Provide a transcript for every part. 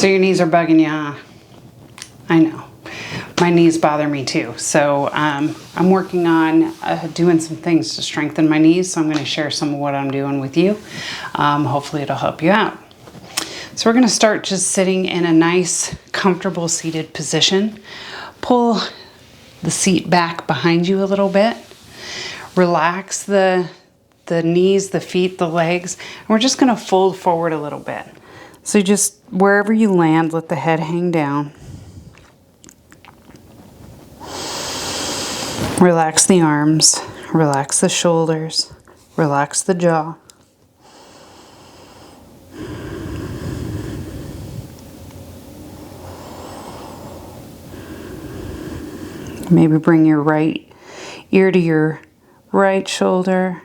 So your knees are bugging you, huh? I know. My knees bother me too. So I'm working on doing some things to strengthen my knees. So I'm going to share some of what I'm doing with you. Hopefully it'll help you out. So we're going to start just sitting in a nice, comfortable seated position. Pull the seat back behind you a little bit. Relax the knees, the feet, the legs. And we're just going to fold forward a little bit. So just wherever you land, let the head hang down. Relax the arms, relax the shoulders, relax the jaw. Maybe bring your right ear to your right shoulder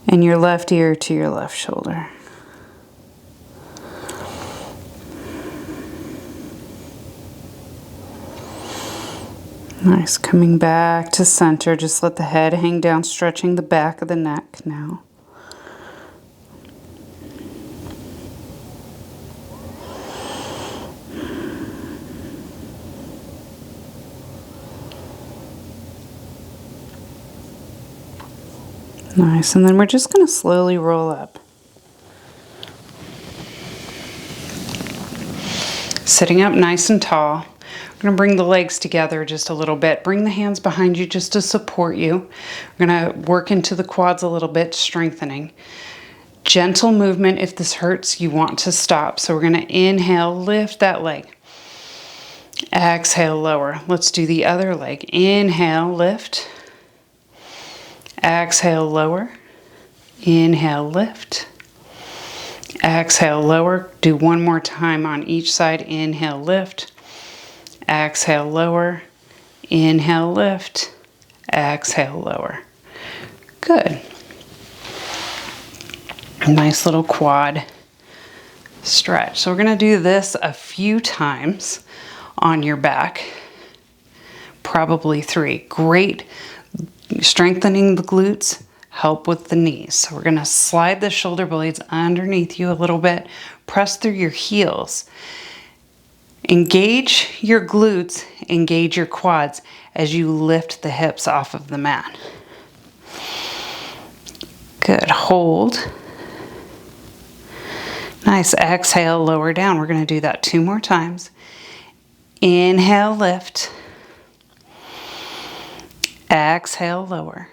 and your left ear to your left shoulder. Nice, coming back to center. Just let the head hang down, stretching the back of the neck now. Nice, and then we're just going to slowly roll up. Sitting up nice and tall. We're going to bring the legs together just a little bit. Bring the hands behind you just to support you. We're going to work into the quads a little bit, strengthening. Gentle movement. If this hurts, you want to stop. So we're going to inhale, lift that leg. Exhale, lower. Let's do the other leg. Inhale, lift. Exhale, lower. Inhale, lift. Exhale, lower. Do one more time on each side. Inhale, lift. Exhale, lower. Inhale, lift. Exhale, lower. Good. Nice little quad stretch. So we're going to do this a few times on your back. Probably 3. Great. Strengthening the glutes, help with the knees. So we're going to slide the shoulder blades underneath you a little bit. Press through your heels. Engage your glutes, engage your quads as you lift the hips off of the mat. Good. Hold. Nice. Exhale, lower down. We're going to do that 2 more times. Inhale, lift. Exhale, lower.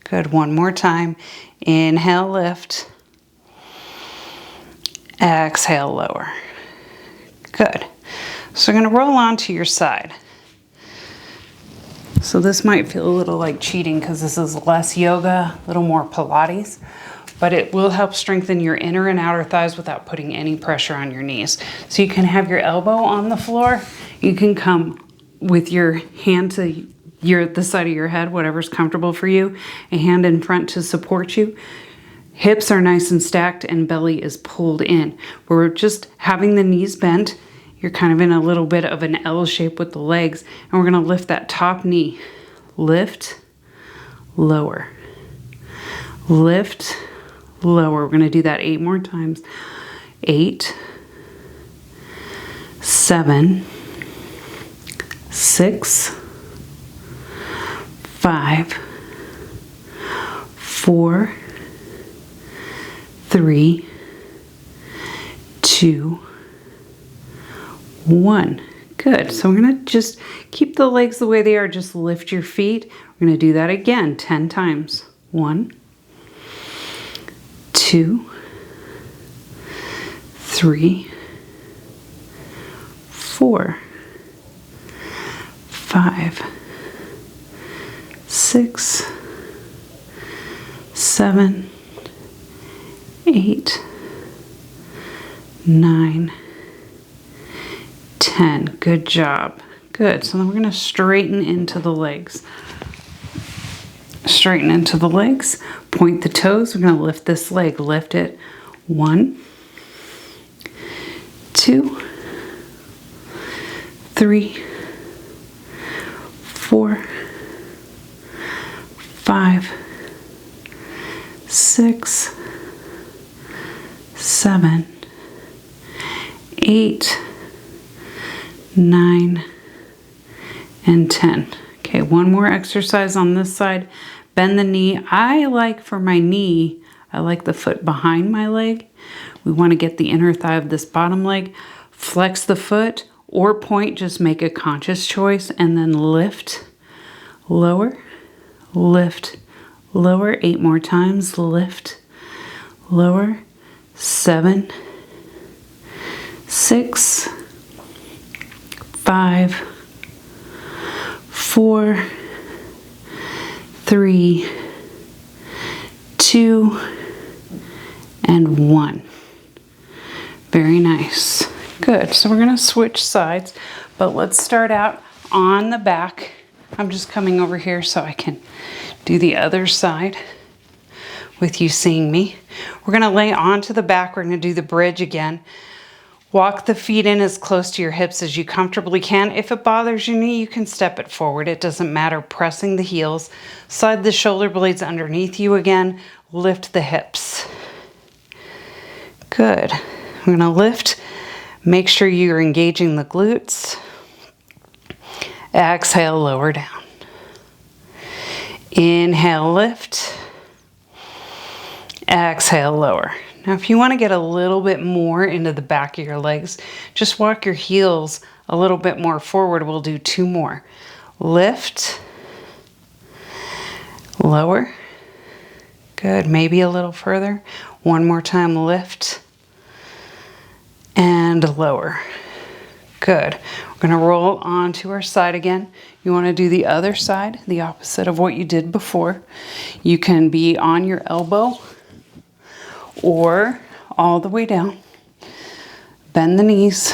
Good. 1 more time. Inhale, lift. Exhale, lower. Good. So we're going to roll onto your side. So this might feel a little like cheating because this is less yoga, a little more Pilates, but it will help strengthen your inner and outer thighs without putting any pressure on your knees. So you can have your elbow on the floor. You can come with your hand to the side of your head, whatever's comfortable for you, a hand in front to support you. Hips are nice and stacked and belly is pulled in. We're just having the knees bent. You're kind of in a little bit of an L shape with the legs, and we're going to lift that top knee. Lift, lower. Lift, lower. We're going to do that 8 more times. 8, 7, 6, 5, 4, 3, 2, 1. Good. So we're going to just keep the legs the way they are. Just lift your feet. We're going to do that again 10 times. 1, 2, 3, 4, 5, 6, 7, 8, 9, 10. Good job. Good. So then we're going to straighten into the legs. Straighten into the legs. Point the toes. We're going to lift this leg. Lift it. 1, 2, 3, 4, 5, 6, 7, 8, 9, and 10. Okay, one more exercise on this side. Bend the knee. I like for my knee, I like the foot behind my leg. We want to get the inner thigh of this bottom leg. Flex the foot or point, just make a conscious choice, and then lift, lower, lift, lower. 8 more times. Lift, lower. 7, 6, 5, 4, 3, 2, and 1. Very nice. Good. So we're going to switch sides, but let's start out on the back. I'm just coming over here so I can do the other side with you seeing me. We're going to lay onto the back. We're going to do the bridge again. Walk the feet in as close to your hips as you comfortably can. If it bothers your knee, you can step it forward. It doesn't matter. Pressing the heels. Slide the shoulder blades underneath you again. Lift the hips. Good. We're going to lift. Make sure you're engaging the glutes. Exhale, lower down. Inhale, lift. Exhale, lower. Now, if you want to get a little bit more into the back of your legs, just walk your heels a little bit more forward. We'll do 2 more. Lift, lower. Good. Maybe a little further. 1 more time. Lift and lower. Good. We're going to roll onto our side again. You want to do the other side, the opposite of what you did before. You can be on your elbow or all the way down. Bend the knees.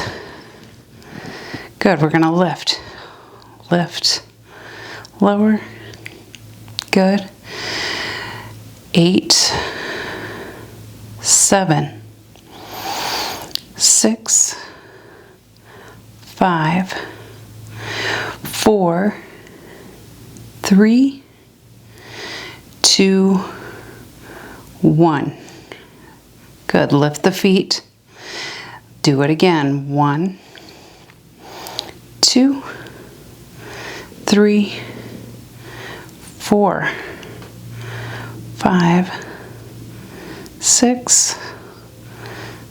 Good. We're going to lift. Lift. Lower. Good. 8, 7, 6, 5, 4, 3, 2, 1. Good. Lift the feet. Do it again. 1, 2, 3, 4, 5, 6,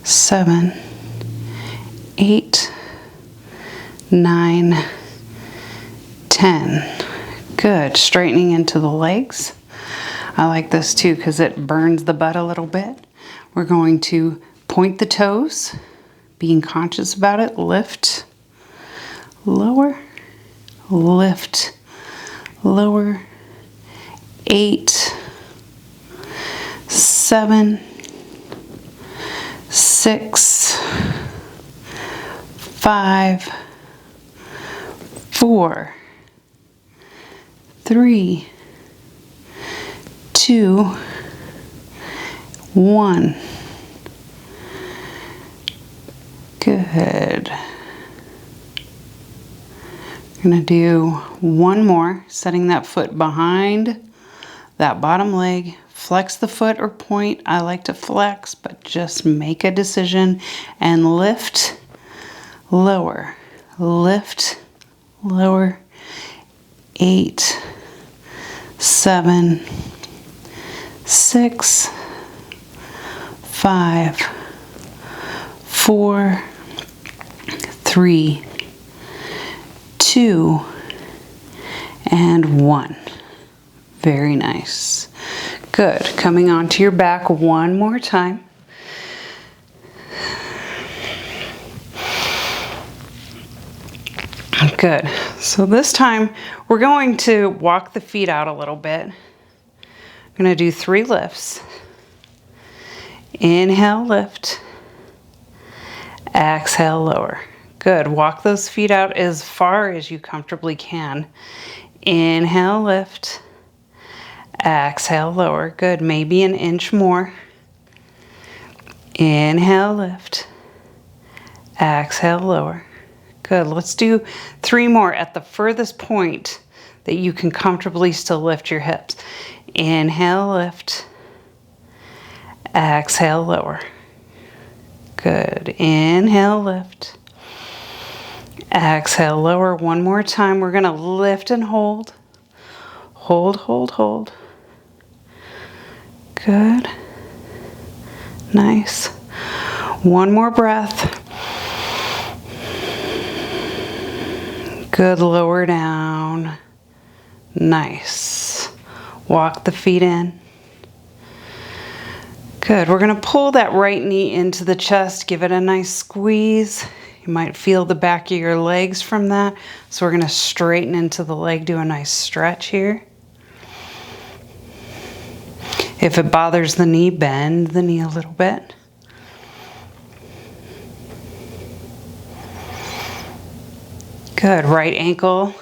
7, 8, 9, 10. Good. Straightening into the legs. I like this too because it burns the butt a little bit. We're going to point the toes, being conscious about it. Lift, lower, lift, lower. 8, 7, 6, 5, 4, 3, 2, 1. Good. I'm going to do 1 more, setting that foot behind that bottom leg. Flex the foot or point. I like to flex, but just make a decision and lift, lower, lift, lower. 8, 7, 6, 5, 4, 3, 2, and 1. Very nice. Good. Coming onto your back 1 more time. Good. So this time we're going to walk the feet out a little bit. I'm going to do 3 lifts. Inhale, lift. Exhale, lower. Good. Walk those feet out as far as you comfortably can. Inhale, lift. Exhale, lower. Good. Maybe an inch more. Inhale, lift. Exhale, lower. Good. Let's do 3 more at the furthest point that you can comfortably still lift your hips. Inhale, lift. Exhale, lower. Good. Inhale, lift. Exhale, lower. One more time. We're going to lift and hold. Hold, hold, hold. Good. Nice. One more breath. Good. Lower down. Nice. Walk the feet in. Good. We're going to pull that right knee into the chest. Give it a nice squeeze. You might feel the back of your legs from that. So we're going to straighten into the leg. Do a nice stretch here. If it bothers the knee, bend the knee a little bit. Good. Right ankle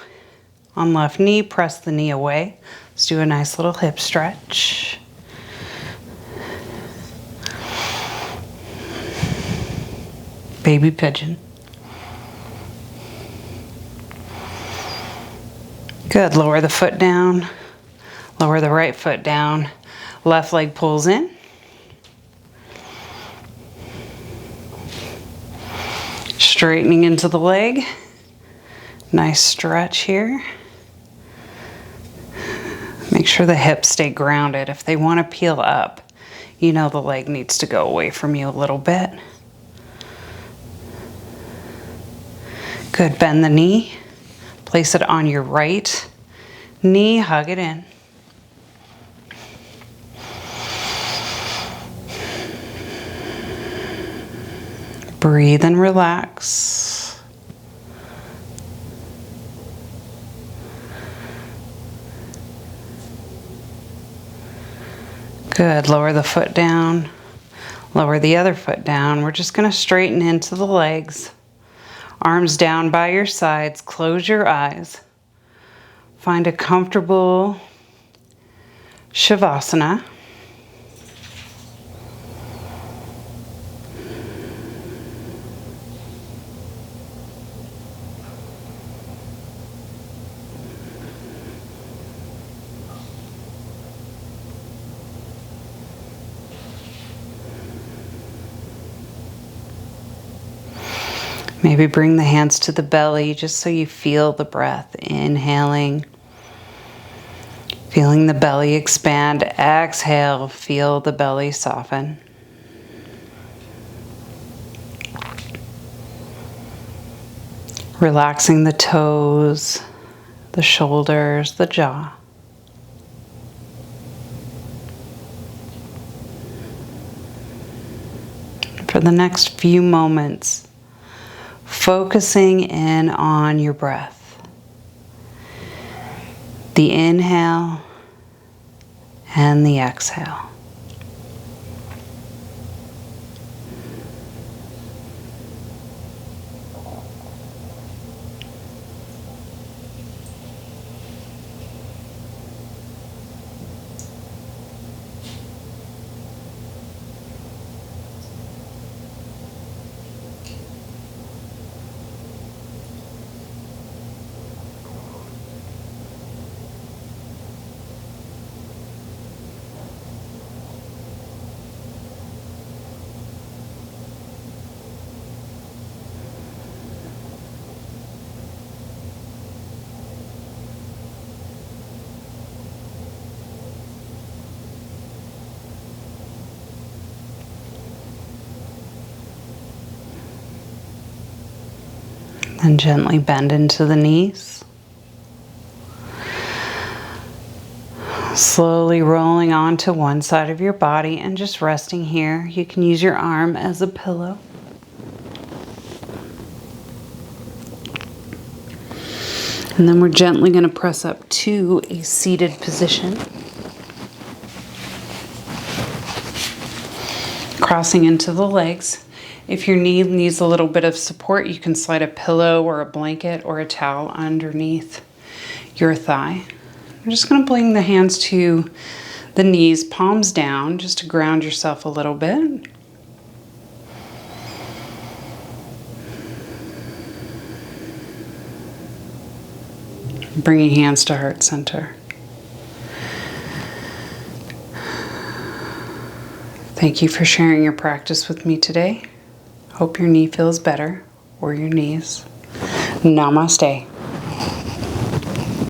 on left knee. Press the knee away. Let's do a nice little hip stretch. Baby pigeon. Good. Lower the foot down. Lower the right foot down. Left leg pulls in. Straightening into the leg. Nice stretch here. Make sure the hips stay grounded. If they want to peel up, you know the leg needs to go away from you a little bit. Good. Bend the knee. Place it on your right knee. Hug it in. Breathe and relax. Good. Lower the foot down. Lower the other foot down. We're just going to straighten into the legs. Arms down by your sides. Close your eyes. Find a comfortable Shavasana. Maybe bring the hands to the belly just so you feel the breath. Inhaling. Feeling the belly expand. Exhale. Feel the belly soften. Relaxing the toes, the shoulders, the jaw. For the next few moments, focusing in on your breath. The inhale and the exhale. And gently bend into the knees. Slowly rolling onto one side of your body and just resting here. You can use your arm as a pillow. And then we're gently going to press up to a seated position. Crossing into the legs. If your knee needs a little bit of support, you can slide a pillow or a blanket or a towel underneath your thigh. I'm just going to bring the hands to the knees, palms down, just to ground yourself a little bit. Bringing hands to heart center. Thank you for sharing your practice with me today. Hope your knee feels better, or your knees. Namaste.